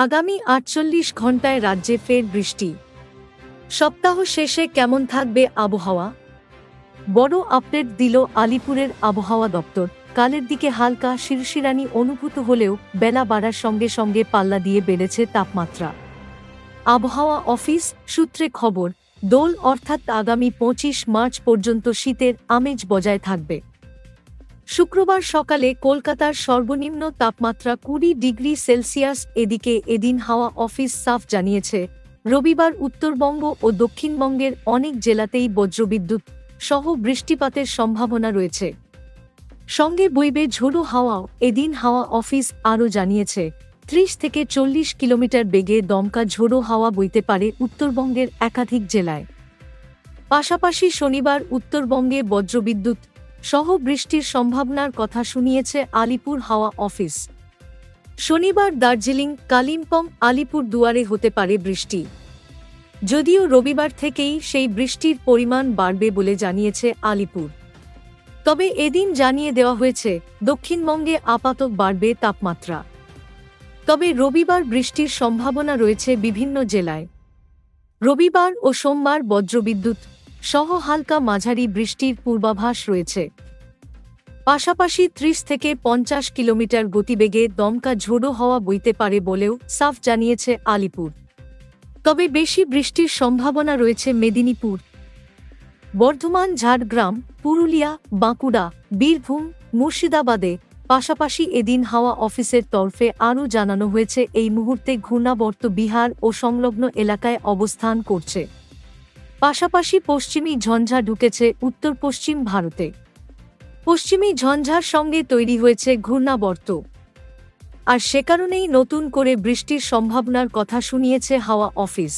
আগামী ৪৮ ঘণ্টায় রাজ্যে ফের বৃষ্টি। সপ্তাহ শেষে কেমন থাকবে আবহাওয়া? বড় আপডেট দিল আলিপুরের আবহাওয়া দপ্তর। কালের দিকে হালকা শিরশিরানি অনুভূত হলেও বেলা বাড়ার সঙ্গে সঙ্গে পাল্লা দিয়ে বেড়েছে তাপমাত্রা। আবহাওয়া অফিস সূত্রে খবর, দোল অর্থাৎ আগামী ২৫ মার্চ পর্যন্ত শীতের আমেজ বজায় থাকবে। শুক্রবার সকালে কলকাতার সর্বনিম্ন তাপমাত্রা ২০ ডিগ্রি সেলসিয়াস। এদিকে এদিন হাওয়া অফিস সাফ জানিয়েছে, রবিবার উত্তরবঙ্গ ও দক্ষিণবঙ্গের অনেক জেলাতেই বজ্রবিদ্যুৎ সহ বৃষ্টিপাতের সম্ভাবনা রয়েছে। সঙ্গে বইবে ঝোড়ো হাওয়াও। এদিন হাওয়া অফিস আরও জানিয়েছে, ৩০ থেকে ৪০ কিলোমিটার বেগে দমকা ঝোড়ো হাওয়া বইতে পারে উত্তরবঙ্গের একাধিক জেলায়। পাশাপাশি শনিবার উত্তরবঙ্গে বজ্রবিদ্যুৎ সহ বৃষ্টির সম্ভাবনার কথা শুনিয়েছে আলিপুর হাওয়া অফিস। শনিবার দার্জিলিং, কালিম্পং, আলিপুর দুয়ারে হতে পারে বৃষ্টি, যদিও রবিবার থেকেই সেই বৃষ্টির পরিমাণ বাড়বে বলে জানিয়েছে আলিপুর। তবে এদিন জানিয়ে দেওয়া হয়েছে, দক্ষিণবঙ্গে আপাতত বাড়বে তাপমাত্রা। তবে রবিবার বৃষ্টির সম্ভাবনা রয়েছে বিভিন্ন জেলায়। রবিবার ও সোমবার বজ্রবিদ্যুৎ সহ হালকা মাঝারি বৃষ্টির পূর্বাভাস রয়েছে। পাশাপাশি ৩০ থেকে ৫০ কিলোমিটার গতিবেগে দমকা ঝোড়ো হাওয়া বইতে পারে বলেও সাফ জানিয়েছে আলিপুর। তবে বেশি বৃষ্টির সম্ভাবনা রয়েছে মেদিনীপুর, বর্ধমান, ঝাড়গ্রাম, পুরুলিয়া, বাঁকুড়া, বীরভূম, মুর্শিদাবাদে। পাশাপাশি এদিন হাওয়া অফিসের তরফে আরও জানানো হয়েছে, এই মুহূর্তে ঘূর্ণাবর্ত বিহার ও সংলগ্ন এলাকায় অবস্থান করছে। পাশাপাশি পশ্চিমী ঝঞ্ঝা ঢুকেছে উত্তর পশ্চিম ভারতে। পশ্চিমী ঝঞ্ঝার সঙ্গে তৈরি হয়েছে ঘূর্ণাবর্ত, আর সে কারণেই নতুন করে বৃষ্টির সম্ভাবনার কথা শুনিয়েছে হাওয়া অফিস।